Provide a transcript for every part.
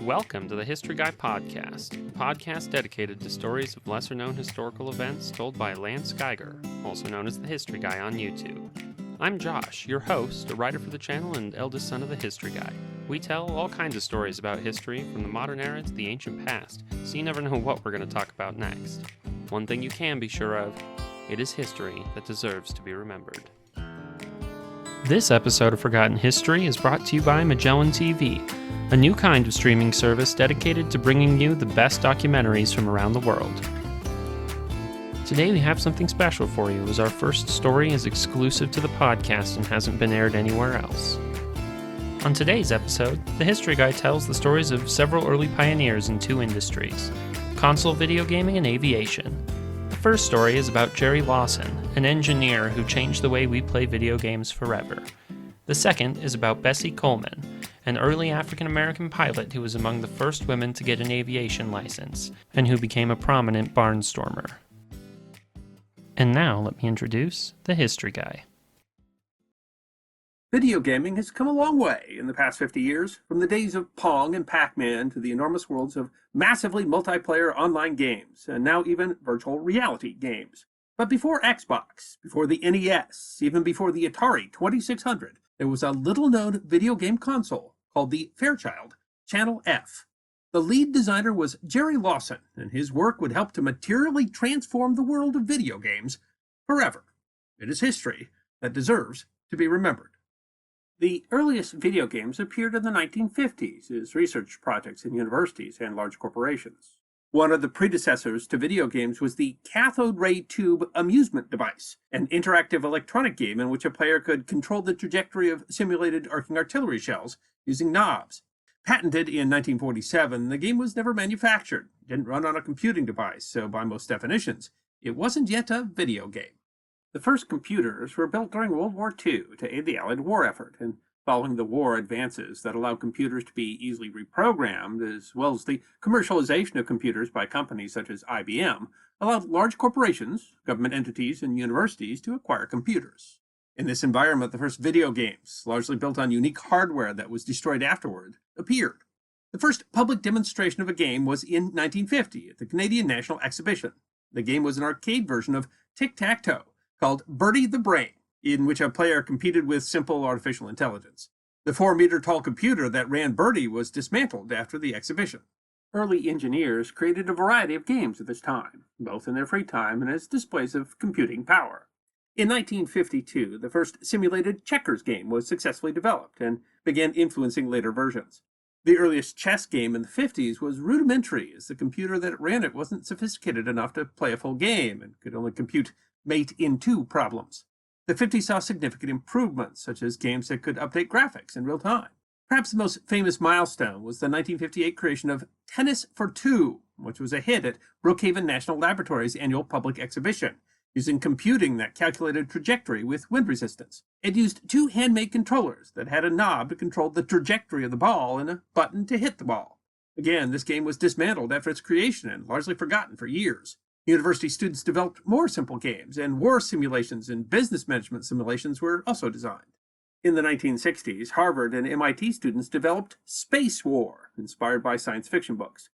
Welcome to the History Guy Podcast, a podcast dedicated to stories of lesser-known historical events told by Lance Geiger, also known as the History Guy on YouTube. I'm Josh, your host, a writer for the channel and eldest son of the History Guy. We tell all kinds of stories about history, from the modern era to the ancient past, so you never know what we're going to talk about next. One thing you can be sure of, it is history that deserves to be remembered. This episode of Forgotten History is brought to you by Magellan TV, a new kind of streaming service dedicated to bringing you the best documentaries from around the world. Today we have something special for you, as our first story is exclusive to the podcast and hasn't been aired anywhere else. On today's episode, the History Guy tells the stories of several early pioneers in two industries: console video gaming and aviation. The first story is about Jerry Lawson, an engineer who changed the way we play video games forever. The second is about Bessie Coleman, an early African-American pilot who was among the first women to get an aviation license, and who became a prominent barnstormer. And now, let me introduce the History Guy. Video gaming has come a long way in the past 50 years, from the days of Pong and Pac-Man to the enormous worlds of massively multiplayer online games, and now even virtual reality games. But before Xbox, before the NES, even before the Atari 2600, there was a little-known video game console called the Fairchild Channel F. The lead designer was Jerry Lawson, and his work would help to materially transform the world of video games forever. It is history that deserves to be remembered. The earliest video games appeared in the 1950s as research projects in universities and large corporations. One of the predecessors to video games was the cathode ray tube amusement device, an interactive electronic game in which a player could control the trajectory of simulated arcing artillery shells using knobs. Patented in 1947, the game was never manufactured. It didn't run on a computing device, so by most definitions, it wasn't yet a video game. The first computers were built during World War II to aid the Allied war effort, and following the war, advances that allowed computers to be easily reprogrammed, as well as the commercialization of computers by companies such as IBM, allowed large corporations, government entities, and universities to acquire computers. In this environment, the first video games, largely built on unique hardware that was destroyed afterward, appeared. The first public demonstration of a game was in 1950 at the Canadian National Exhibition. The game was an arcade version of tic-tac-toe, called Birdie the Brain, in which a player competed with simple artificial intelligence. The 4-meter-tall computer that ran Birdie was dismantled after the exhibition. Early engineers created a variety of games at this time, both in their free time and as displays of computing power. In 1952, the first simulated checkers game was successfully developed and began influencing later versions. The earliest chess game in the 50s was rudimentary, as the computer that ran it wasn't sophisticated enough to play a full game and could only compute mate-in-two problems. The 50s saw significant improvements, such as games that could update graphics in real time. Perhaps the most famous milestone was the 1958 creation of Tennis for Two, which was a hit at Brookhaven National Laboratory's annual public exhibition, using computing that calculated trajectory with wind resistance. It used two handmade controllers that had a knob to control the trajectory of the ball and a button to hit the ball. Again, this game was dismantled after its creation and largely forgotten for years. University students developed more simple games, and war simulations and business management simulations were also designed. In the 1960s, Harvard and MIT students developed Space War, inspired by science fiction books.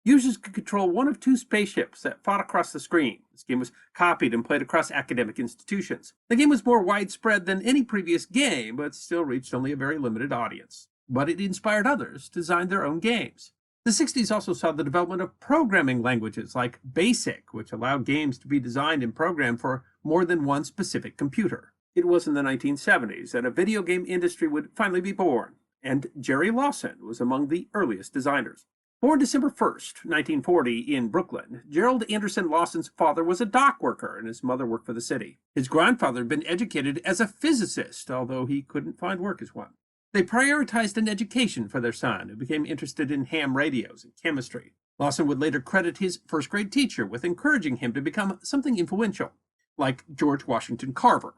Users could control one of two spaceships that fought across the screen. This game was copied and played across academic institutions. The game was more widespread than any previous game, but still reached only a very limited audience. But it inspired others to design their own games. The 60s also saw the development of programming languages like BASIC, which allowed games to be designed and programmed for more than one specific computer. It was in the 1970s that a video game industry would finally be born, and Jerry Lawson was among the earliest designers. Born December 1st, 1940, in Brooklyn, Gerald Anderson Lawson's father was a dock worker and his mother worked for the city. His grandfather had been educated as a physicist, although he couldn't find work as one. They prioritized an education for their son, who became interested in ham radios and chemistry. Lawson would later credit his first-grade teacher with encouraging him to become something influential, like George Washington Carver.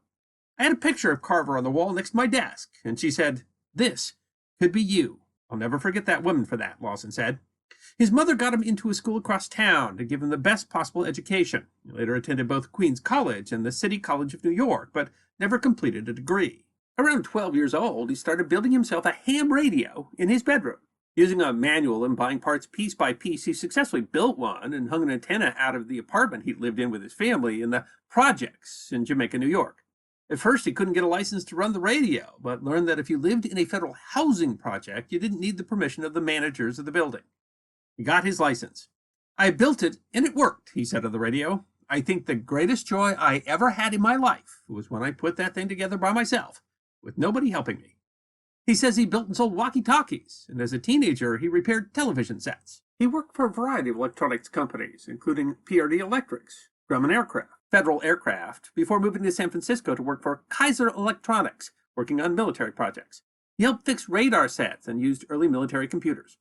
I had a picture of Carver on the wall next to my desk, and she said, "This could be you." "I'll never forget that woman for that," Lawson said. His mother got him into a school across town to give him the best possible education. He later attended both Queens College and the City College of New York, but never completed a degree. Around 12 years old, he started building himself a ham radio in his bedroom. Using a manual and buying parts piece by piece, he successfully built one and hung an antenna out of the apartment he lived in with his family in the projects in Jamaica, New York. At first, he couldn't get a license to run the radio, but learned that if you lived in a federal housing project, you didn't need the permission of the managers of the building. He got his license. I built it, and it worked, he said on the radio. I think the greatest joy I ever had in my life was when I put that thing together by myself, with nobody helping me. He says he built and sold walkie-talkies, and as a teenager, he repaired television sets. He worked for a variety of electronics companies, including PRD Electrics, Grumman Aircraft, Federal Aircraft, before moving to San Francisco to work for Kaiser Electronics, working on military projects. He helped fix radar sets and used early military computers.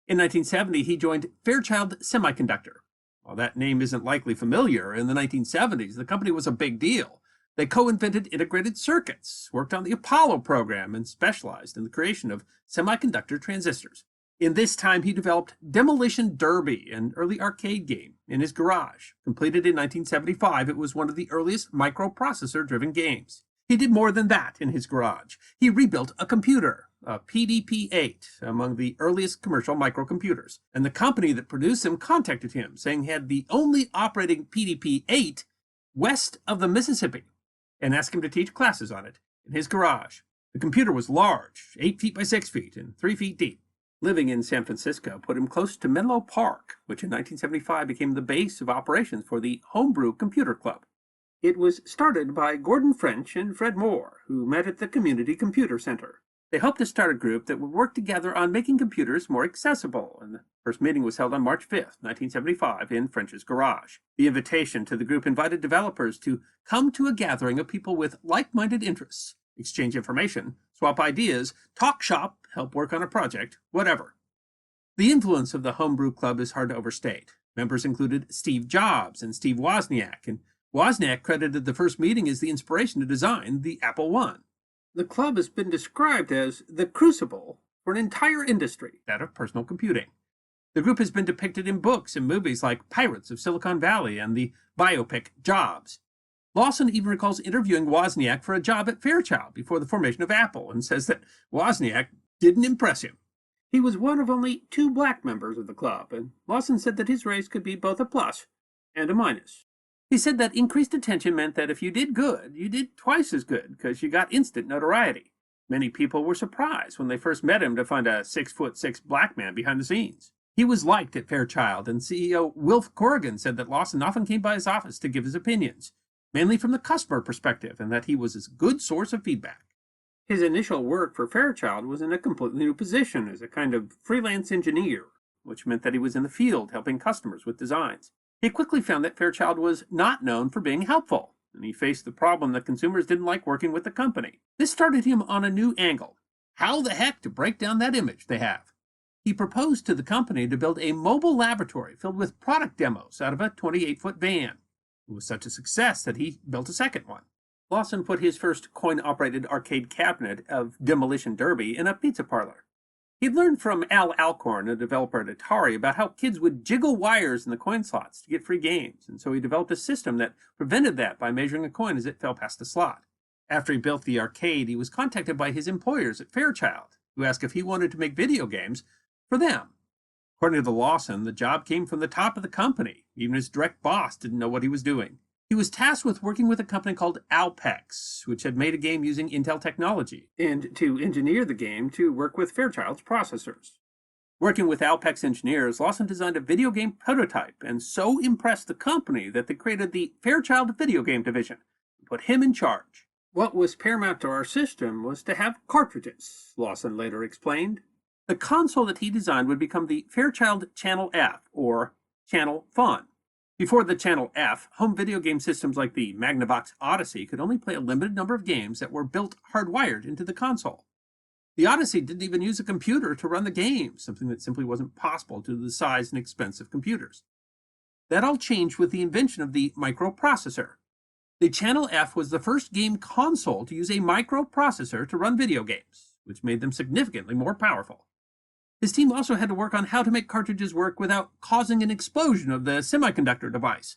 In 1970, he joined Fairchild Semiconductor. While that name isn't likely familiar, in the 1970s, the company was a big deal. They co-invented integrated circuits, worked on the Apollo program, and specialized in the creation of semiconductor transistors. In this time, he developed Demolition Derby, an early arcade game, in his garage. Completed in 1975, it was one of the earliest microprocessor-driven games. He did more than that in his garage. He rebuilt a computer, a PDP-8, among the earliest commercial microcomputers. And the company that produced them contacted him, saying he had the only operating PDP-8 west of the Mississippi, and asked him to teach classes on it in his garage. The computer was large, 8 feet by 6 feet, and 3 feet deep. Living in San Francisco put him close to Menlo Park, which in 1975 became the base of operations for the Homebrew Computer Club. It was started by Gordon French and Fred Moore, who met at the Community Computer Center. They hoped to start a group that would work together on making computers more accessible, and the first meeting was held on March 5, 1975, in French's garage. The invitation to the group invited developers to come to a gathering of people with like-minded interests, exchange information, swap ideas, talk shop, help work on a project, whatever. The influence of the Homebrew Club is hard to overstate. Members included Steve Jobs and Steve Wozniak, and Wozniak credited the first meeting as the inspiration to design the Apple I. The club has been described as the crucible for an entire industry, that of personal computing. The group has been depicted in books and movies like Pirates of Silicon Valley and the biopic Jobs. Lawson even recalls interviewing Wozniak for a job at Fairchild before the formation of Apple, and says that Wozniak didn't impress him. He was one of only 2 black members of the club, and Lawson said that his race could be both a plus and a minus. He said that increased attention meant that if you did good, you did twice as good because you got instant notoriety. Many people were surprised when they first met him to find a 6'6" black man behind the scenes. He was liked at Fairchild, and CEO Wilf Corrigan said that Lawson often came by his office to give his opinions, mainly from the customer perspective, and that he was a good source of feedback. His initial work for Fairchild was in a completely new position as a kind of freelance engineer, which meant that he was in the field helping customers with designs. He quickly found that Fairchild was not known for being helpful, and he faced the problem that consumers didn't like working with the company. This started him on a new angle. How the heck to break down that image they have? He proposed to the company to build a mobile laboratory filled with product demos out of a 28-foot van. It was such a success that he built a second one. Lawson put his first coin-operated arcade cabinet of Demolition Derby in a pizza parlor. He'd learned from Al Alcorn, a developer at Atari, about how kids would jiggle wires in the coin slots to get free games, and so he developed a system that prevented that by measuring a coin as it fell past the slot. After he built the arcade, he was contacted by his employers at Fairchild, who asked if he wanted to make video games for them. According to Lawson, the job came from the top of the company. Even his direct boss didn't know what he was doing. He was tasked with working with a company called Alpex, which had made a game using Intel technology, and to engineer the game to work with Fairchild's processors. Working with Alpex engineers, Lawson designed a video game prototype and so impressed the company that they created the Fairchild Video Game Division and put him in charge. What was paramount to our system was to have cartridges, Lawson later explained. The console that he designed would become the Fairchild Channel F, or Channel Fun. Before the Channel F, home video game systems like the Magnavox Odyssey could only play a limited number of games that were built hardwired into the console. The Odyssey didn't even use a computer to run the game, something that simply wasn't possible due to the size and expense of computers. That all changed with the invention of the microprocessor. The Channel F was the first game console to use a microprocessor to run video games, which made them significantly more powerful. His team also had to work on how to make cartridges work without causing an explosion of the semiconductor device.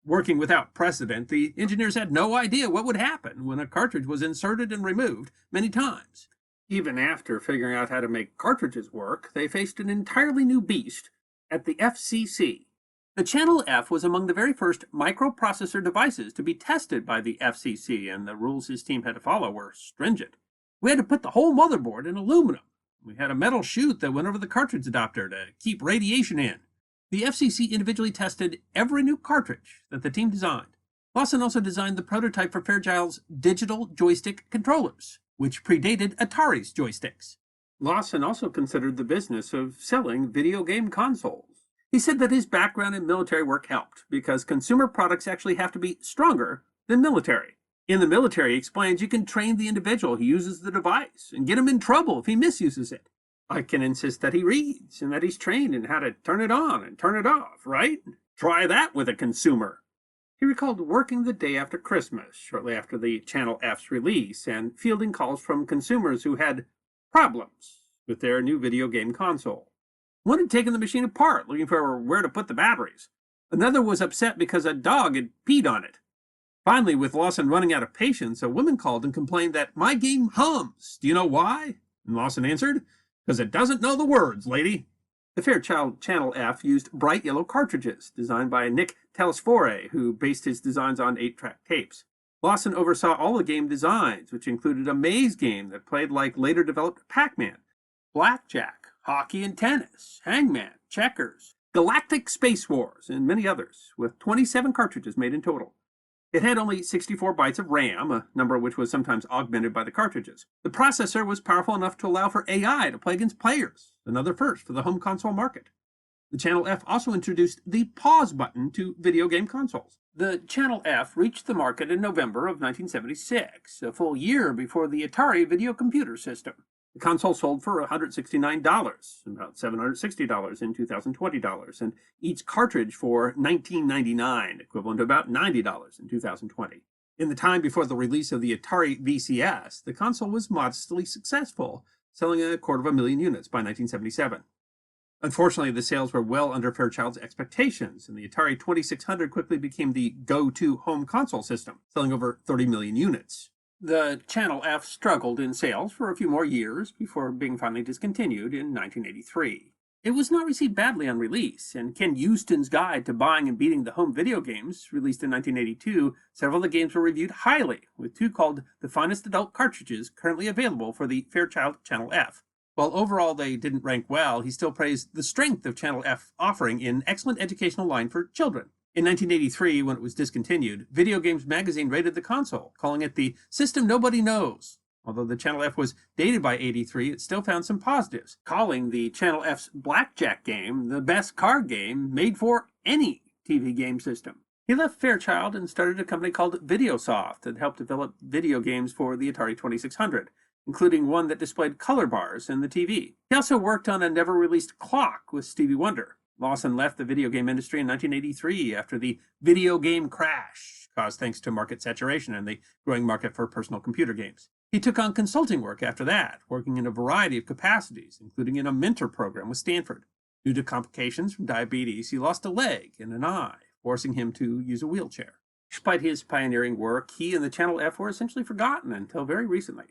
Working without precedent, the engineers had no idea what would happen when a cartridge was inserted and removed many times. Even after figuring out how to make cartridges work, they faced an entirely new beast at the FCC. The Channel F was among the very first microprocessor devices to be tested by the FCC, and the rules his team had to follow were stringent. We had to put the whole motherboard in aluminum. We had a metal chute that went over the cartridge adapter to keep radiation in. The FCC individually tested every new cartridge that the team designed. Lawson also designed the prototype for Fairchild's digital joystick controllers, which predated Atari's joysticks. Lawson also considered the business of selling video game consoles. He said that his background in military work helped, because consumer products actually have to be stronger than military. In the military, he explains, you can train the individual who uses the device and get him in trouble if he misuses it. I can insist that he reads and that he's trained in how to turn it on and turn it off, right? Try that with a consumer. He recalled working the day after Christmas, shortly after the Channel F's release, and fielding calls from consumers who had problems with their new video game console. One had taken the machine apart, looking for where to put the batteries. Another was upset because a dog had peed on it. Finally, with Lawson running out of patience, a woman called and complained that my game hums. Do you know why? And Lawson answered, because it doesn't know the words, lady. The Fairchild Channel F used bright yellow cartridges, designed by Nick Telesfore, who based his designs on 8-track tapes. Lawson oversaw all the game designs, which included a maze game that played like later developed Pac-Man, blackjack, hockey and tennis, hangman, checkers, galactic space wars, and many others, with 27 cartridges made in total. It had only 64 bytes of RAM, a number which was sometimes augmented by the cartridges. The processor was powerful enough to allow for AI to play against players, another first for the home console market. The Channel F also introduced the pause button to video game consoles. The Channel F reached the market in November of 1976, a full year before the Atari video computer system. The console sold for $169, about $760 in 2020 dollars, and each cartridge for $19.99, equivalent to about $90 in 2020. In the time before the release of the Atari VCS, the console was modestly successful, selling 250,000 units by 1977. Unfortunately, the sales were well under Fairchild's expectations, and the Atari 2600 quickly became the go-to home console system, selling over 30 million units. The Channel F struggled in sales for a few more years before being finally discontinued in 1983. It was not received badly on release, and Ken Houston's Guide to Buying and Beating the Home Video Games, released in 1982, several of the games were reviewed highly, with 2 called the finest adult cartridges currently available for the Fairchild Channel F. While overall they didn't rank well, he still praised the strength of Channel F offering in excellent educational line for children. In 1983, when it was discontinued, Video Games magazine rated the console, calling it the system nobody knows. Although the Channel F was dated by '83, it still found some positives, calling the Channel F's blackjack game the best card game made for any TV game system. He left Fairchild and started a company called Videosoft that helped develop video games for the Atari 2600, including one that displayed color bars in the TV. He also worked on a never-released clock with Stevie Wonder. Lawson left the video game industry in 1983 after the video game crash, caused thanks to market saturation and the growing market for personal computer games. He took on consulting work after that, working in a variety of capacities, including in a mentor program with Stanford. Due to complications from diabetes, he lost a leg and an eye, forcing him to use a wheelchair. Despite his pioneering work, he and the Channel F were essentially forgotten until very recently.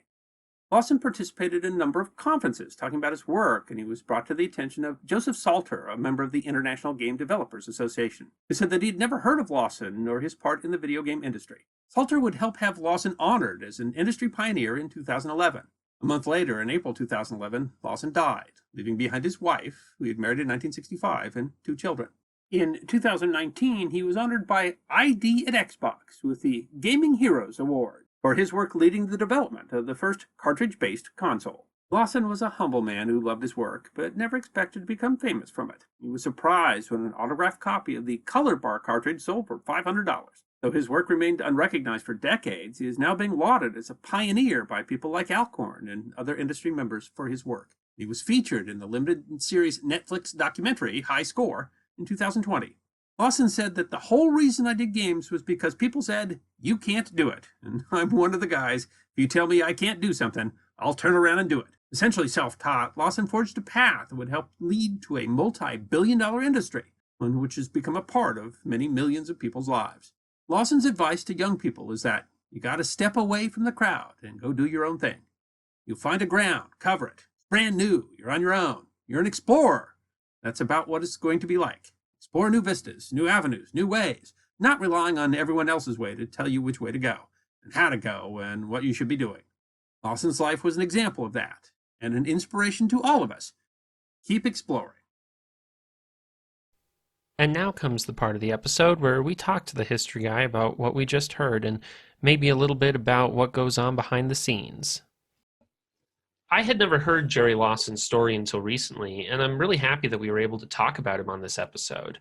Lawson participated in a number of conferences talking about his work, and he was brought to the attention of Joseph Salter, a member of the International Game Developers Association, who said that he had never heard of Lawson nor his part in the video game industry. Salter would help have Lawson honored as an industry pioneer in 2011. A month later, in April 2011, Lawson died, leaving behind his wife, who he had married in 1965, and 2 children. In 2019, he was honored by ID at Xbox with the Gaming Heroes Award for his work leading the development of the first cartridge-based console. Lawson was a humble man who loved his work, but never expected to become famous from it. He was surprised when an autographed copy of the Color Bar cartridge sold for $500. Though his work remained unrecognized for decades, he is now being lauded as a pioneer by people like Alcorn and other industry members for his work. He was featured in the limited series Netflix documentary High Score in 2020. Lawson said that the whole reason I did games was because people said, you can't do it. And I'm one of the guys. If you tell me I can't do something, I'll turn around and do it. Essentially self-taught, Lawson forged a path that would help lead to a multi-billion-dollar industry, one which has become a part of many millions of people's lives. Lawson's advice to young people is that you got to step away from the crowd and go do your own thing. You find a ground, cover it. It's brand new. You're on your own. You're an explorer. That's about what it's going to be like. Explore new vistas, new avenues, new ways, not relying on everyone else's way to tell you which way to go, and how to go, and what you should be doing. Lawson's life was an example of that, and an inspiration to all of us. Keep exploring. And now comes the part of the episode where we talk to the history guy about what we just heard and maybe a little bit about what goes on behind the scenes. I had never heard Jerry Lawson's story until recently, and I'm really happy that we were able to talk about him on this episode.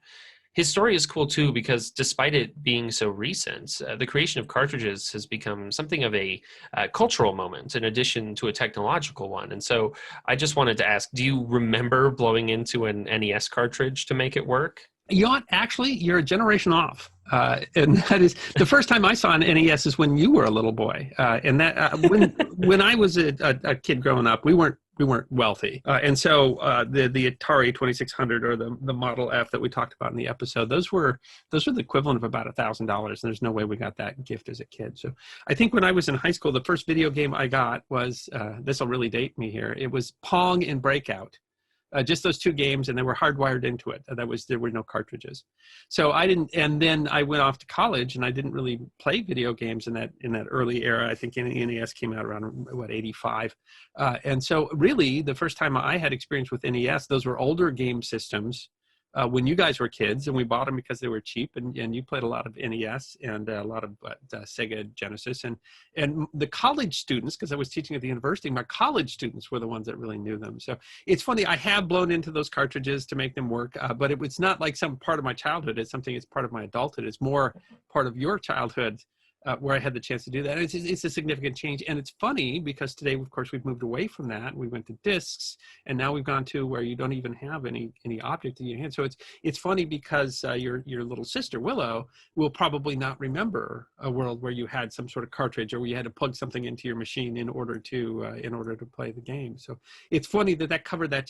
His story is cool too because despite it being so recent, the creation of cartridges has become something of a cultural moment in addition to a technological one. And so I just wanted to ask, do you remember blowing into an NES cartridge to make it work? You know what? Actually, you're a generation off. And that is the first time I saw an NES is when you were a little boy. And that when I was a kid growing up, we weren't wealthy. And so the Atari 2600 or the Model F that we talked about in the episode, those were the equivalent of about $1,000. There's no way we got that gift as a kid. So I think when I was in high school, the first video game I got was, this will really date me here, it was Pong and Breakout. Just those two games, and they were hardwired into it. There were no cartridges. So I didn't, and then I went off to college, and I didn't really play video games in that early era. I think NES came out around 85, and so really the first time I had experience with NES, those were older game systems. When you guys were kids, and we bought them because they were cheap, and you played a lot of NES and a lot of Sega Genesis, and the college students, because I was teaching at the university, my college students were the ones that really knew them. So it's funny, I have blown into those cartridges to make them work, but it's not like some part of my childhood. It's part of my adulthood. It's more part of your childhood. Where I had the chance to do that. It's a significant change. And it's funny because today, of course, we've moved away from that. We went to discs, and now we've gone to where you don't even have any object in your hand. So it's funny because your little sister, Willow, will probably not remember a world where you had some sort of cartridge or where you had to plug something into your machine in order to play the game. So it's funny that covered that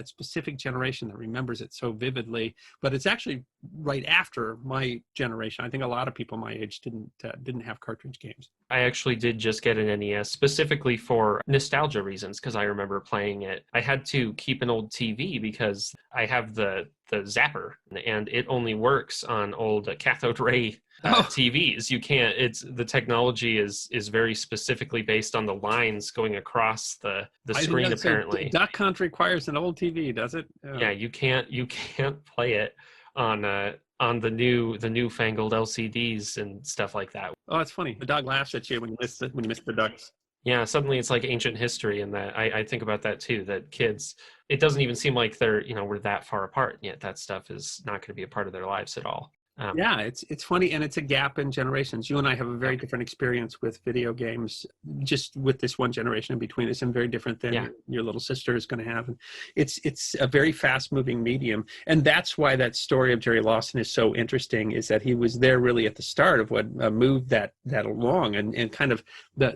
specific generation that remembers it so vividly, but it's actually right after my generation. I think a lot of people my age didn't have cartridge games. I actually did just get an NES specifically for nostalgia reasons because I remember playing it. I had to keep an old TV because I have the zapper and it only works on old cathode ray TVs. You can't, the technology is very specifically based on the lines going across the screen apparently. Duck Hunt requires an old TV, does it? Yeah, you can't play it on the newfangled LCDs and stuff like that. Oh, it's funny. The dog laughs at you when you miss the ducks. Yeah, suddenly it's like ancient history, and that I think about that too. That kids, it doesn't even seem like we're that far apart, yet that stuff is not going to be a part of their lives at all. Yeah, it's funny, and it's a gap in generations. You and I have a very different experience with video games, just with this one generation in between us, and very different than your little sister is going to have. And it's a very fast-moving medium, and that's why that story of Jerry Lawson is so interesting. Is that he was there really at the start of what moved that along, and kind of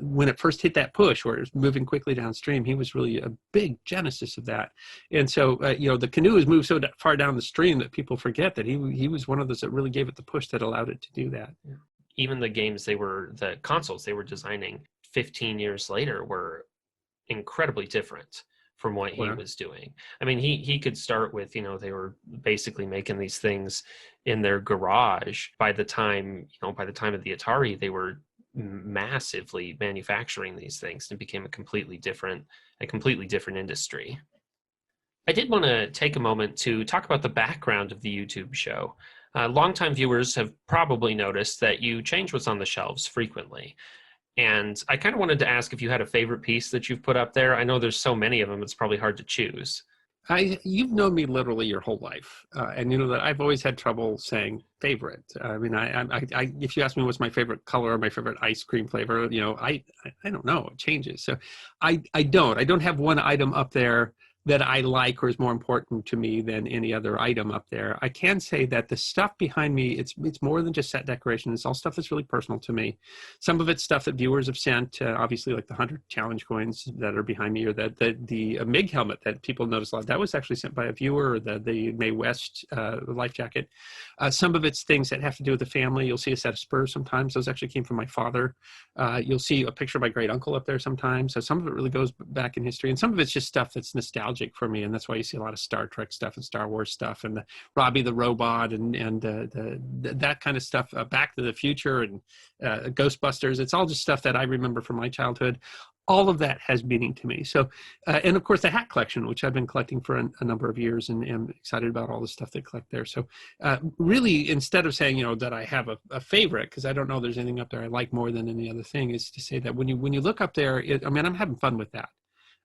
when it first hit that push, where it was moving quickly downstream, he was really a big genesis of that. And so the canoe has moved so far down the stream that people forget that he was one of those that really gave it the push that allowed it to do that. Even the consoles they were designing 15 years later were incredibly different from what he was doing. I mean, he could start with, they were basically making these things in their garage. By the time of the Atari, they were massively manufacturing these things, and it became a completely different industry. I did want to take a moment to talk about the background of the YouTube show. Longtime viewers have probably noticed that you change what's on the shelves frequently. And I kind of wanted to ask if you had a favorite piece that you've put up there. I know there's so many of them, it's probably hard to choose. You've known me literally your whole life. And you know that I've always had trouble saying favorite. I mean, if you ask me what's my favorite color or my favorite ice cream flavor, I don't know. It changes. So I don't have one item up there that I like or is more important to me than any other item up there. I can say that the stuff behind me, it's more than just set decoration. It's all stuff that's really personal to me. Some of it's stuff that viewers have sent, obviously like the 100 challenge coins that are behind me, or the MiG helmet that people notice a lot. That was actually sent by a viewer, or the Mae West life jacket. Some of it's things that have to do with the family. You'll see a set of spurs sometimes. Those actually came from my father. You'll see a picture of my great uncle up there sometimes. So some of it really goes back in history, and some of it's just stuff that's nostalgic for me, and that's why you see a lot of Star Trek stuff and Star Wars stuff, and the Robbie the Robot, and that kind of stuff. Back to the Future and Ghostbusters. It's all just stuff that I remember from my childhood. All of that has meaning to me. So, and of course the hat collection, which I've been collecting for a number of years, and am excited about all the stuff they collect there. So really, instead of saying, that I have a favorite, because I don't know there's anything up there I like more than any other thing, is to say that when you look up there, I'm having fun with that.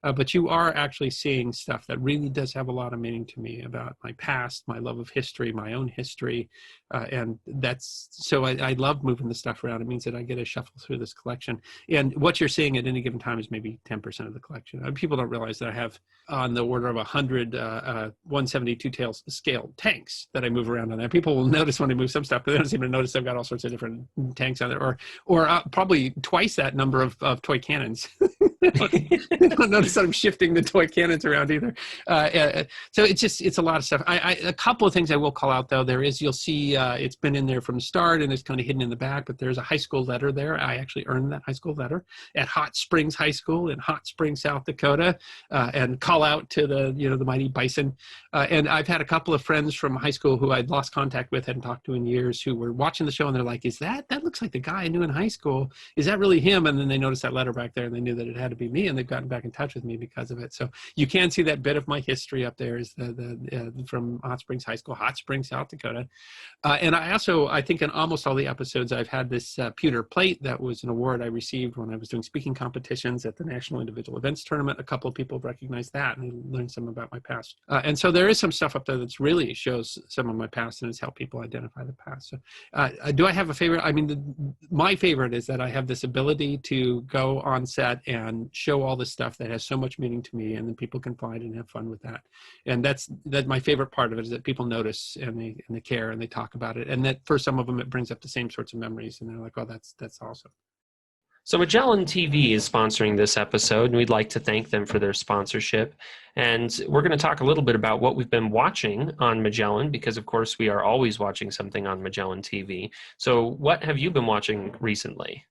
But you are actually seeing stuff that really does have a lot of meaning to me about my past, my love of history, my own history. And that's, so I love moving the stuff around. It means that I get to shuffle through this collection. And what you're seeing at any given time is maybe 10% of the collection. People don't realize that I have on the order of 100 172 tail scale tanks that I move around on there. People will notice when I move some stuff, but they don't seem to notice I've got all sorts of different tanks on there, or probably twice that number of toy cannons. They don't notice that I'm shifting the toy cannons around either. So it's a lot of stuff. A couple of things I will call out though. You'll see it's been in there from the start, and it's kind of hidden in the back, but there's a high school letter there. I actually earned that high school letter at Hot Springs High School in Hot Springs, South Dakota, and call out to the mighty Bison. And I've had a couple of friends from high school who I'd lost contact with, hadn't talked to in years, who were watching the show, and they're like, that looks like the guy I knew in high school. Is that really him? And then they noticed that letter back there, and they knew that it had to be me, and they've gotten back in touch with me because of it. So you can see that bit of my history up there is from Hot Springs High School, Hot Springs, South Dakota. And I think in almost all the episodes, I've had this pewter plate that was an award I received when I was doing speaking competitions at the National Individual Events Tournament. A couple of people recognized that, and they learned some about my past. And so there is some stuff up there that's really shows some of my past, and has helped people identify the past. So do I have a favorite? I mean, my favorite is that I have this ability to go on set and show all the stuff that has so much meaning to me, and then people can find and have fun with that. And that's my favorite part of it, is that people notice, and they care, and they talk about it, and that for some of them it brings up the same sorts of memories, and they're like, oh, that's awesome. So Magellan TV is sponsoring this episode, and we'd like to thank them for their sponsorship. And we're going to talk a little bit about what we've been watching on Magellan, because of course we are always watching something on Magellan TV. So what have you been watching recently?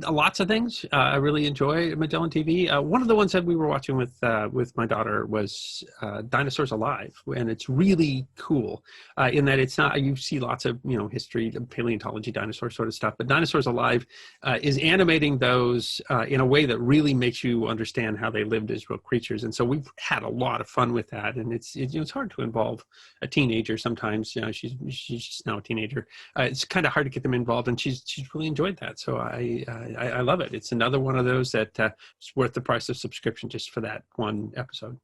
Lots of things. I really enjoy Magellan TV. One of the ones that we were watching with my daughter was Dinosaurs Alive, and it's really cool in that it's not, you see lots of history, paleontology, dinosaur sort of stuff, but Dinosaurs Alive is animating those in a way that really makes you understand how they lived as real creatures. And so we've had a lot of fun with that, and it's hard to involve a teenager sometimes. She's just now a teenager. It's kind of hard to get them involved, and she's really enjoyed that. So I love it. It's another one of those that it's worth the price of subscription just for that one episode.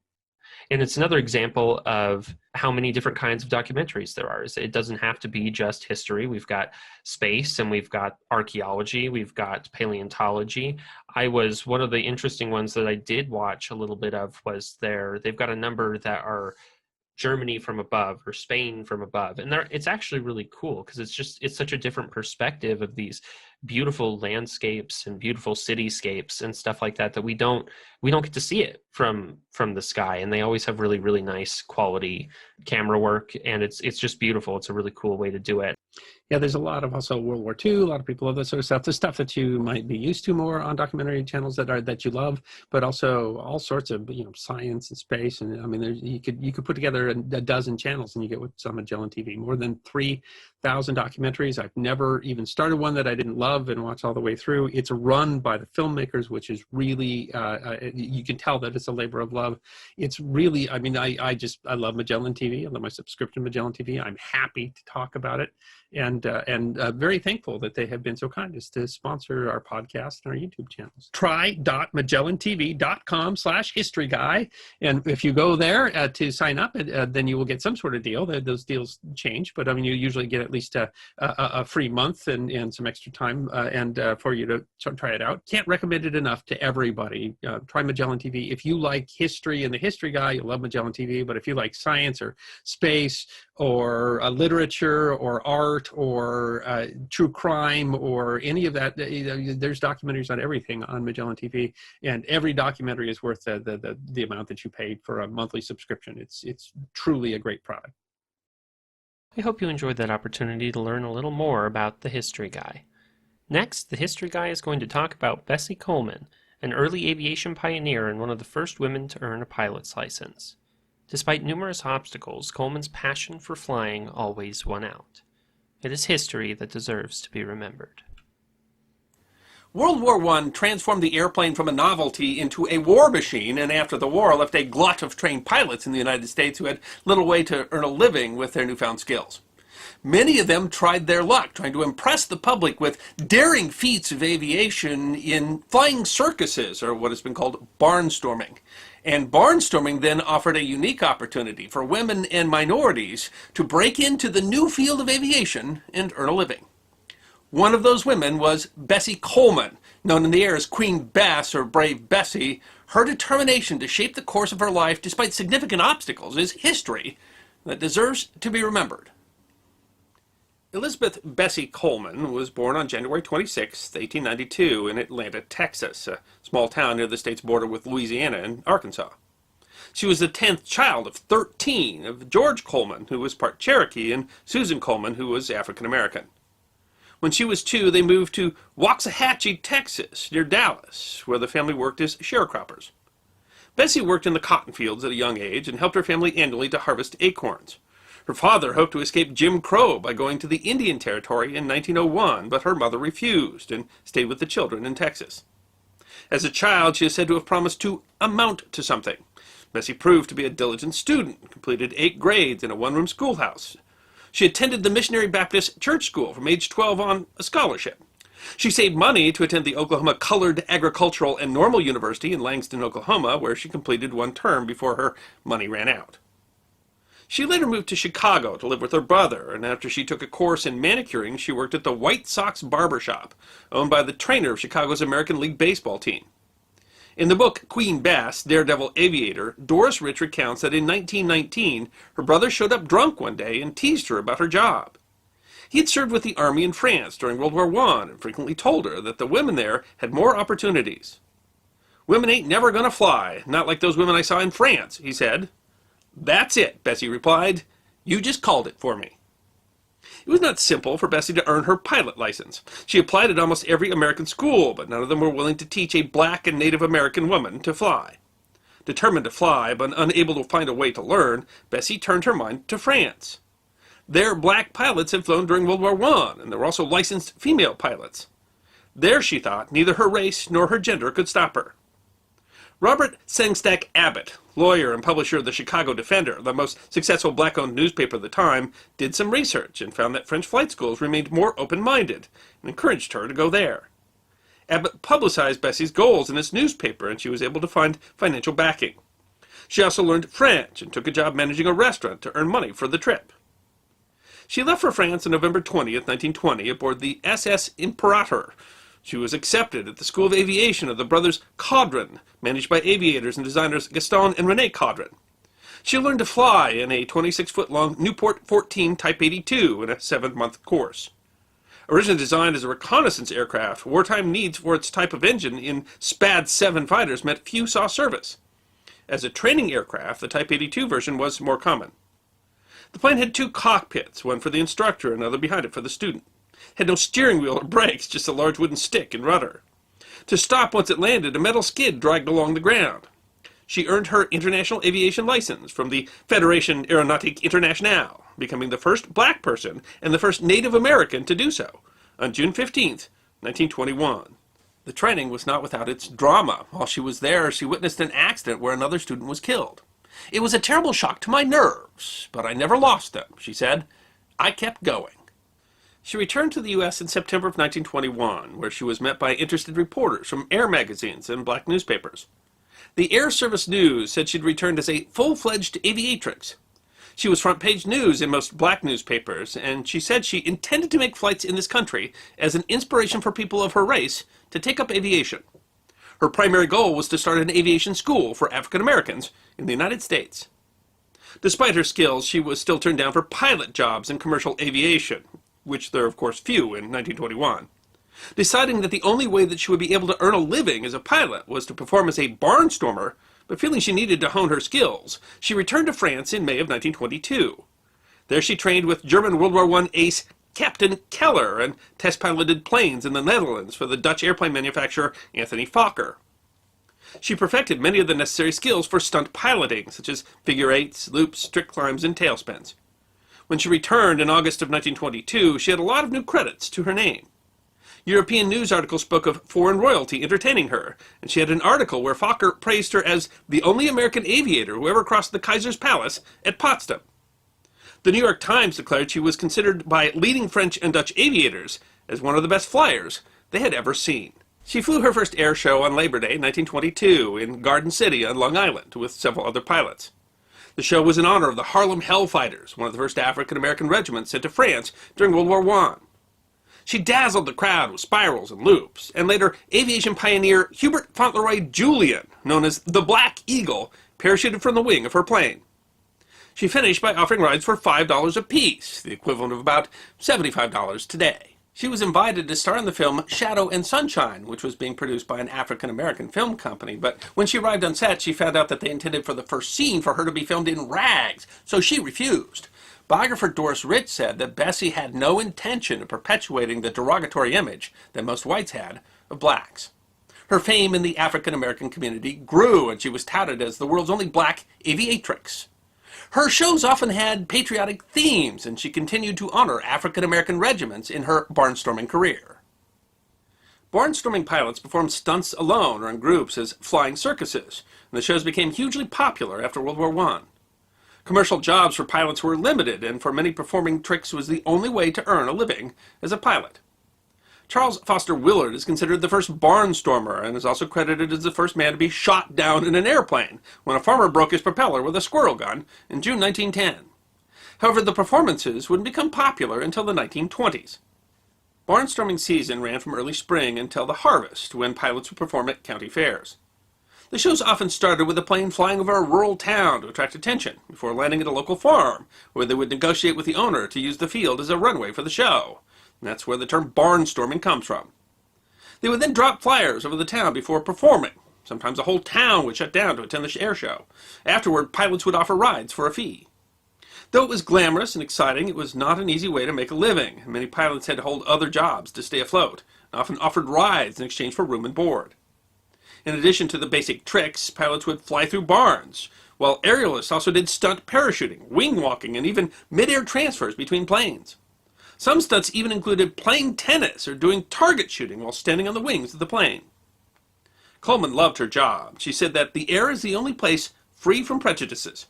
And it's another example of how many different kinds of documentaries there are. It doesn't have to be just history. We've got space, and we've got archaeology, we've got paleontology. One of the interesting ones that I did watch a little bit of was they've got a number that are Germany from above or Spain from above. And it's actually really cool, because it's such a different perspective of these beautiful landscapes and beautiful cityscapes and stuff like that we don't get to see it from the sky. And they always have really, really nice quality camera work, and it's just beautiful. It's a really cool way to do it. Yeah, there's a lot of also World War II. A lot of people love that sort of stuff. The stuff that you might be used to more on documentary channels that you love, but also all sorts of science and space. And I mean, you could put together a dozen channels, and you get what's on Magellan TV. More than 3,000 documentaries. I've never even started one that I didn't love and watch all the way through. It's run by the filmmakers, which is really you can tell that it's a labor of love. It's really, I mean, I love Magellan TV. I love my subscription to Magellan TV. I'm happy to talk about it. And very thankful that they have been so kind as to sponsor our podcast and our YouTube channels. Try.magellantv.com/historyguy. And if you go there to sign up, then you will get some sort of deal. Those deals change, but I mean, you usually get at least a free month and some extra time for you to try it out. Can't recommend it enough to everybody. Try Magellan TV. If you like history and the History Guy, you'll love Magellan TV. But if you like science or space or literature or art or true crime or any of that, there's documentaries on everything on Magellan TV, and every documentary is worth the amount that you paid for a monthly subscription. It's truly a great product. We hope you enjoyed that opportunity to learn a little more about the History Guy. Next, the History Guy is going to talk about Bessie Coleman, an early aviation pioneer and one of the first women to earn a pilot's license. Despite numerous obstacles, Coleman's passion for flying always won out. It is history that deserves to be remembered. World War I transformed the airplane from a novelty into a war machine, and after the war left a glut of trained pilots in the United States who had little way to earn a living with their newfound skills. Many of them tried their luck, trying to impress the public with daring feats of aviation in flying circuses, or what has been called barnstorming. And barnstorming then offered a unique opportunity for women and minorities to break into the new field of aviation and earn a living. One of those women was Bessie Coleman, known in the air as Queen Bess or Brave Bessie. Her determination to shape the course of her life despite significant obstacles is history that deserves to be remembered. Elizabeth Bessie Coleman was born on January 26, 1892 in Atlanta, Texas, a small town near the state's border with Louisiana and Arkansas. She was the 10th child of 13 of George Coleman, who was part Cherokee, and Susan Coleman, who was African American. When she was 2, they moved to Waxahachie, Texas, near Dallas, where the family worked as sharecroppers. Bessie worked in the cotton fields at a young age and helped her family annually to harvest acorns. Her father hoped to escape Jim Crow by going to the Indian Territory in 1901, but her mother refused and stayed with the children in Texas. As a child, she is said to have promised to amount to something. Bessie proved to be a diligent student, completed 8 grades in a one-room schoolhouse. She attended the Missionary Baptist Church School from age 12 on a scholarship. She saved money to attend the Oklahoma Colored Agricultural and Normal University in Langston, Oklahoma, where she completed 1 term before her money ran out. She later moved to Chicago to live with her brother, and after she took a course in manicuring, she worked at the White Sox Barber Shop, owned by the trainer of Chicago's American League baseball team. In the book Queen Bess, Daredevil Aviator, Doris Rich recounts that in 1919, her brother showed up drunk one day and teased her about her job. He had served with the army in France during World War I and frequently told her that the women there had more opportunities. "Women ain't never gonna fly, not like those women I saw in France," he said. "That's it," Bessie replied. "You just called it for me." It was not simple for Bessie to earn her pilot license. She applied at almost every American school, but none of them were willing to teach a black and Native American woman to fly. Determined to fly, but unable to find a way to learn, Bessie turned her mind to France. There, black pilots had flown during World War I, and there were also licensed female pilots. There, she thought, neither her race nor her gender could stop her. Robert Sengstack Abbott, lawyer and publisher of the Chicago Defender, the most successful black-owned newspaper of the time, did some research and found that French flight schools remained more open-minded and encouraged her to go there. Abbott publicized Bessie's goals in his newspaper, and she was able to find financial backing. She also learned French and took a job managing a restaurant to earn money for the trip. She left for France on November 20th, 1920, aboard the SS Imperator. She was accepted at the School of Aviation of the brothers Caudron, managed by aviators and designers Gaston and René Caudron. She learned to fly in a 26-foot-long Newport 14 Type 82 in a 7-month course. Originally designed as a reconnaissance aircraft, wartime needs for its type of engine in SPAD-7 fighters meant few saw service. As a training aircraft, the Type 82 version was more common. The plane had 2 cockpits, one for the instructor and another behind it for the student. It had no steering wheel or brakes, just a large wooden stick and rudder. To stop once it landed, a metal skid dragged along the ground. She earned her international aviation license from the Fédération Aéronautique Internationale, becoming the first black person and the first Native American to do so, on June 15th, 1921. The training was not without its drama. While she was there, she witnessed an accident where another student was killed. "It was a terrible shock to my nerves, but I never lost them," she said. "I kept going." She returned to the U.S. in September of 1921, where she was met by interested reporters from Air magazines and black newspapers. The Air Service News said she'd returned as a full-fledged aviatrix. She was front-page news in most black newspapers, and she said she intended to make flights in this country as an inspiration for people of her race to take up aviation. Her primary goal was to start an aviation school for African Americans in the United States. Despite her skills, she was still turned down for pilot jobs in commercial aviation, which there are of course few in 1921. Deciding that the only way that she would be able to earn a living as a pilot was to perform as a barnstormer, but feeling she needed to hone her skills, she returned to France in May of 1922. There she trained with German World War I ace Captain Keller and test-piloted planes in the Netherlands for the Dutch airplane manufacturer Anthony Fokker. She perfected many of the necessary skills for stunt piloting, such as figure eights, loops, trick climbs, and tailspins. When she returned in August of 1922, she had a lot of new credits to her name. European news articles spoke of foreign royalty entertaining her, and she had an article where Fokker praised her as the only American aviator who ever crossed the Kaiser's Palace at Potsdam. The New York Times declared she was considered by leading French and Dutch aviators as one of the best flyers they had ever seen. She flew her first air show on Labor Day 1922 in Garden City on Long Island with several other pilots. The show was in honor of the Harlem Hellfighters, one of the first African-American regiments sent to France during World War I. She dazzled the crowd with spirals and loops, and later aviation pioneer Hubert Fauntleroy Julian, known as the Black Eagle, parachuted from the wing of her plane. She finished by offering rides for $5 apiece, the equivalent of about $75 today. She was invited to star in the film Shadow and Sunshine, which was being produced by an African-American film company, but when she arrived on set, she found out that they intended for the first scene for her to be filmed in rags, so she refused. Biographer Doris Rich said that Bessie had no intention of perpetuating the derogatory image that most whites had of blacks. Her fame in the African-American community grew, and she was touted as the world's only black aviatrix. Her shows often had patriotic themes, and she continued to honor African-American regiments in her barnstorming career. Barnstorming pilots performed stunts alone or in groups as flying circuses, and the shows became hugely popular after World War I. Commercial jobs for pilots were limited, and for many performing tricks was the only way to earn a living as a pilot. Charles Foster Willard is considered the first barnstormer and is also credited as the first man to be shot down in an airplane when a farmer broke his propeller with a squirrel gun in June 1910. However, the performances wouldn't become popular until the 1920s. Barnstorming season ran from early spring until the harvest, when pilots would perform at county fairs. The shows often started with a plane flying over a rural town to attract attention, before landing at a local farm, where they would negotiate with the owner to use the field as a runway for the show. And that's where the term barnstorming comes from. They would then drop flyers over the town before performing. Sometimes a whole town would shut down to attend the air show. Afterward, pilots would offer rides for a fee. Though it was glamorous and exciting, it was not an easy way to make a living, and many pilots had to hold other jobs to stay afloat, and often offered rides in exchange for room and board. In addition to the basic tricks, pilots would fly through barns, while aerialists also did stunt parachuting, wing walking, and even mid-air transfers between planes. Some stunts even included playing tennis or doing target shooting while standing on the wings of the plane. Coleman loved her job. She said that the air is the only place free from prejudices.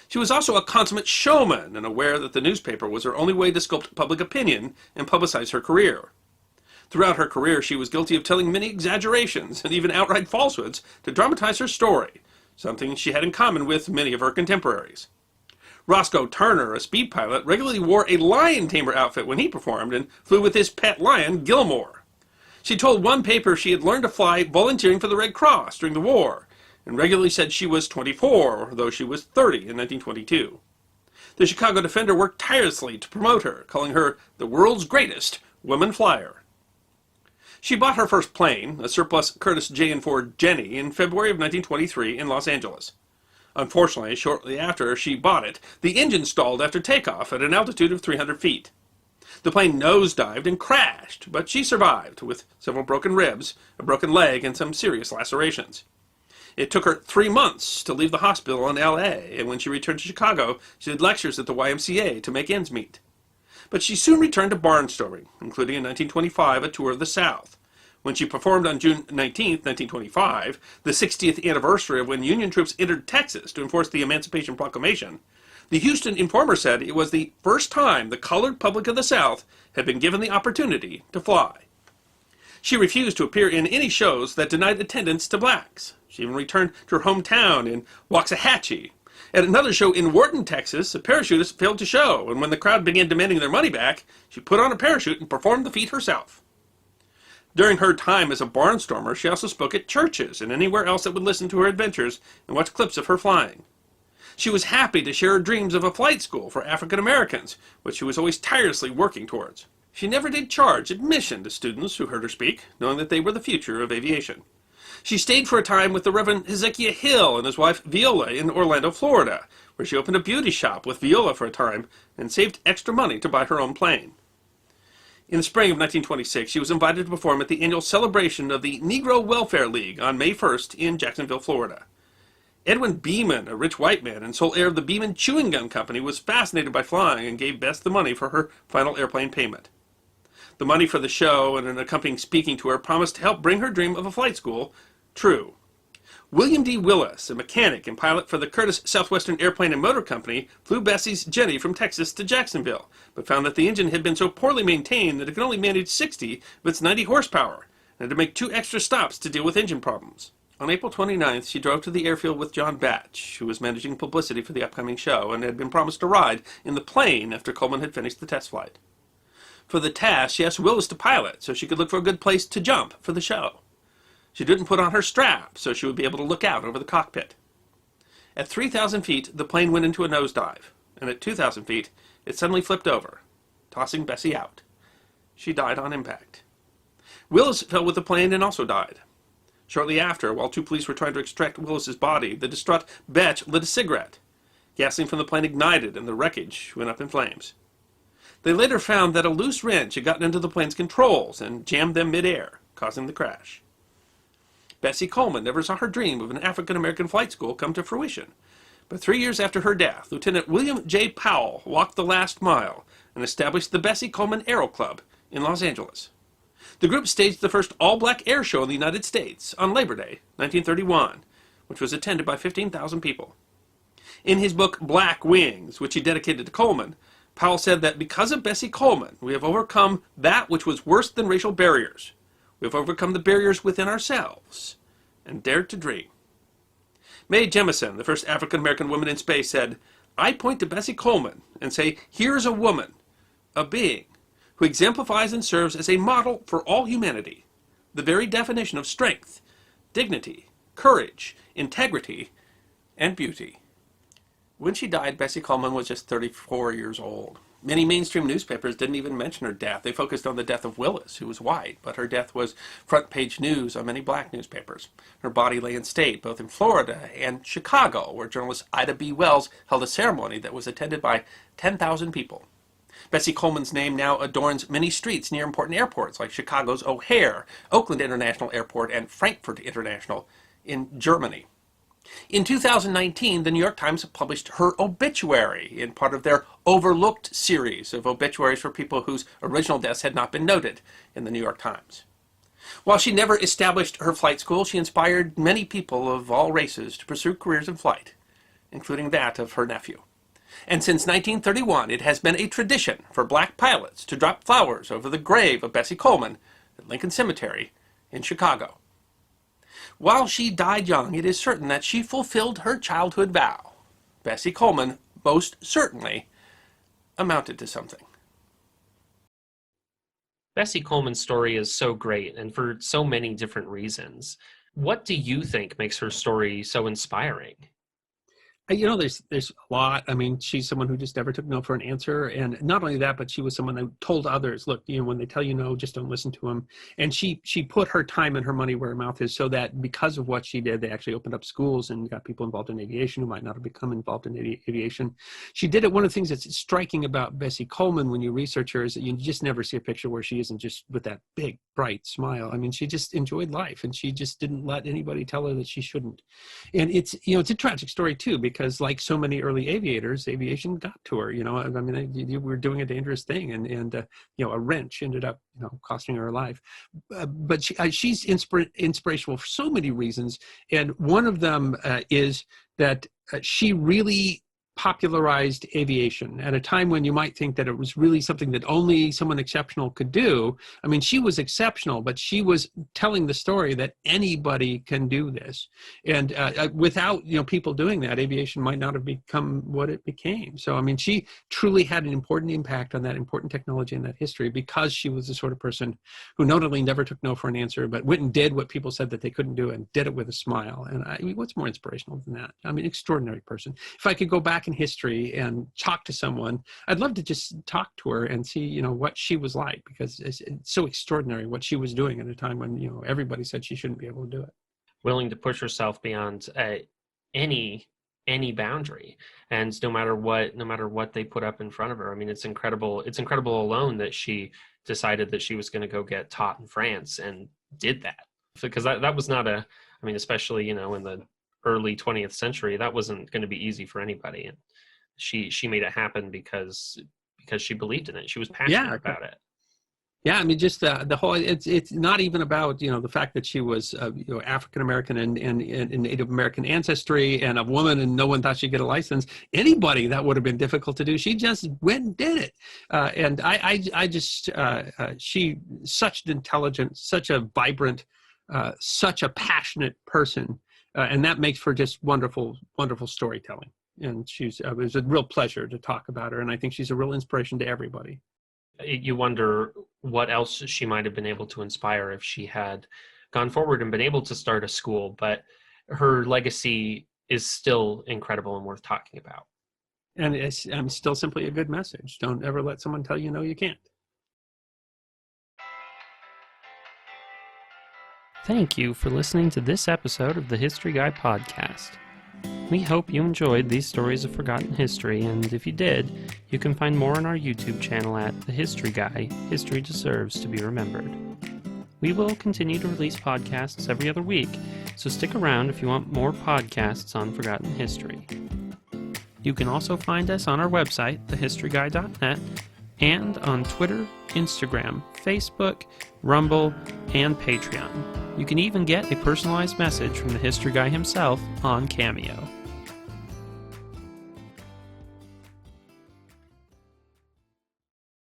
She was also a consummate showman and aware that the newspaper was her only way to sculpt public opinion and publicize her career. Throughout her career, she was guilty of telling many exaggerations and even outright falsehoods to dramatize her story, something she had in common with many of her contemporaries. Roscoe Turner, a speed pilot, regularly wore a lion tamer outfit when he performed and flew with his pet lion, Gilmore. She told one paper she had learned to fly volunteering for the Red Cross during the war, and regularly said she was 24, though she was 30 in 1922. The Chicago Defender worked tirelessly to promote her, calling her the world's greatest woman flyer. She bought her first plane, a surplus Curtiss JN-4 Jenny, in February of 1923 in Los Angeles. Unfortunately, shortly after she bought it, the engine stalled after takeoff at an altitude of 300 feet. The plane nosedived and crashed, but she survived, with several broken ribs, a broken leg, and some serious lacerations. It took her 3 months to leave the hospital in L.A., and when she returned to Chicago, she did lectures at the YMCA to make ends meet. But she soon returned to barnstorming, including in 1925 a tour of the South. When she performed on June 19, 1925, the 60th anniversary of when Union troops entered Texas to enforce the Emancipation Proclamation, The Houston Informer said it was the first time the colored public of the South had been given the opportunity to fly. She refused to appear in any shows that denied attendance to blacks. She even returned to her hometown in Waxahachie. At another show in Wharton, Texas, a parachutist failed to show, and when the crowd began demanding their money back, she put on a parachute and performed the feat herself. During her time as a barnstormer, she also spoke at churches and anywhere else that would listen to her adventures and watch clips of her flying. She was happy to share her dreams of a flight school for African Americans, which she was always tirelessly working towards. She never did charge admission to students who heard her speak, knowing that they were the future of aviation. She stayed for a time with the Reverend Hezekiah Hill and his wife Viola in Orlando, Florida, where she opened a beauty shop with Viola for a time and saved extra money to buy her own plane. In the spring of 1926, she was invited to perform at the annual celebration of the Negro Welfare League on May 1st in Jacksonville, Florida. Edwin Beeman, a rich white man and sole heir of the Beeman Chewing Gum Company, was fascinated by flying and gave Bess the money for her final airplane payment. The money for the show and an accompanying speaking tour promised to help bring her dream of a flight school true. William D. Willis, a mechanic and pilot for the Curtiss Southwestern Airplane and Motor Company, flew Bessie's Jenny from Texas to Jacksonville, but found that the engine had been so poorly maintained that it could only manage 60 of its 90 horsepower, and had to make 2 extra stops to deal with engine problems. On April 29th, she drove to the airfield with John Batch, who was managing publicity for the upcoming show, and had been promised a ride in the plane after Coleman had finished the test flight. For the task, she asked Willis to pilot so she could look for a good place to jump for the show. She didn't put on her strap so she would be able to look out over the cockpit. At 3,000 feet, the plane went into a nosedive, and at 2,000 feet, it suddenly flipped over, tossing Bessie out. She died on impact. Willis fell with the plane and also died. Shortly after, while 2 police were trying to extract Willis's body, the distraught Batch lit a cigarette. Gasoline from the plane ignited, and the wreckage went up in flames. They later found that a loose wrench had gotten into the plane's controls and jammed them mid-air, causing the crash. Bessie Coleman never saw her dream of an African-American flight school come to fruition, but 3 years after her death, Lieutenant William J. Powell walked the last mile and established the Bessie Coleman Aero Club in Los Angeles. The group staged the first all-black air show in the United States on Labor Day, 1931, which was attended by 15,000 people. In his book Black Wings, which he dedicated to Coleman, Powell said that because of Bessie Coleman, we have overcome that which was worse than racial barriers. We have overcome the barriers within ourselves and dared to dream. Mae Jemison, the first African-American woman in space, said, "I point to Bessie Coleman and say, here is a woman, a being, who exemplifies and serves as a model for all humanity, the very definition of strength, dignity, courage, integrity, and beauty." When she died, Bessie Coleman was just 34 years old. Many mainstream newspapers didn't even mention her death. They focused on the death of Willis, who was white, but her death was front-page news on many black newspapers. Her body lay in state, both in Florida and Chicago, where journalist Ida B. Wells held a ceremony that was attended by 10,000 people. Bessie Coleman's name now adorns many streets near important airports like Chicago's O'Hare, Oakland International Airport, and Frankfurt International in Germany. In 2019, the New York Times published her obituary in part of their Overlooked series of obituaries for people whose original deaths had not been noted in the New York Times. While she never established her flight school, she inspired many people of all races to pursue careers in flight, including that of her nephew. And since 1931, it has been a tradition for black pilots to drop flowers over the grave of Bessie Coleman at Lincoln Cemetery in Chicago. While she died young, it is certain that she fulfilled her childhood vow. Bessie Coleman most certainly amounted to something. Bessie Coleman's story is so great, and for so many different reasons. What do you think makes her story so inspiring? There's a lot. I mean, she's someone who just never took no for an answer. And not only that, but she was someone that told others, look, when they tell you no, just don't listen to them. And she put her time and her money where her mouth is, so that because of what she did, they actually opened up schools and got people involved in aviation who might not have become involved in aviation. She did it. One of the things that's striking about Bessie Coleman when you research her is that you just never see a picture where she isn't just with that big, bright smile. I mean, she just enjoyed life, and she just didn't let anybody tell her that she shouldn't. And it's a tragic story too, because like so many early aviators, aviation got to her. I mean, you were doing a dangerous thing, and a wrench ended up costing her life. But she's inspirational for so many reasons, and one of them is that she really popularized aviation at a time when you might think that it was really something that only someone exceptional could do. I mean, she was exceptional, but she was telling the story that anybody can do this. And without, people doing that, aviation might not have become what it became. So, I mean, she truly had an important impact on that important technology and that history, because she was the sort of person who not only never took no for an answer, but went and did what people said that they couldn't do, and did it with a smile. And I mean, what's more inspirational than that? I mean, extraordinary person. If I could go back in history and talk to someone, I'd love to just talk to her and see, what she was like, because it's so extraordinary what she was doing at a time when, everybody said she shouldn't be able to do it. Willing to push herself beyond any boundary, and no matter what they put up in front of her. I mean, it's incredible alone that she decided that she was going to go get taught in France and did that, because that was not especially in the early 20th century, that wasn't going to be easy for anybody, and she made it happen because she believed in it. She was passionate about it. Yeah, I mean, just the whole, it's not even about, the fact that she was, African American and Native American ancestry and a woman, and no one thought she'd get a license. Anybody, that would have been difficult to do. She just went and did it. And she, such an intelligent, such a vibrant, such a passionate person. And that makes for just wonderful, wonderful storytelling. And it was a real pleasure to talk about her. And I think she's a real inspiration to everybody. You wonder what else she might have been able to inspire if she had gone forward and been able to start a school, but her legacy is still incredible and worth talking about. And it's still simply a good message. Don't ever let someone tell you no, you can't. Thank you for listening to this episode of the History Guy podcast. We hope you enjoyed these stories of forgotten history, and if you did, you can find more on our YouTube channel at The History Guy, History Deserves to be Remembered. We will continue to release podcasts every other week, so stick around if you want more podcasts on forgotten history. You can also find us on our website, thehistoryguy.net, and on Twitter, Instagram, Facebook, Rumble, and Patreon. You can even get a personalized message from the History Guy himself on Cameo.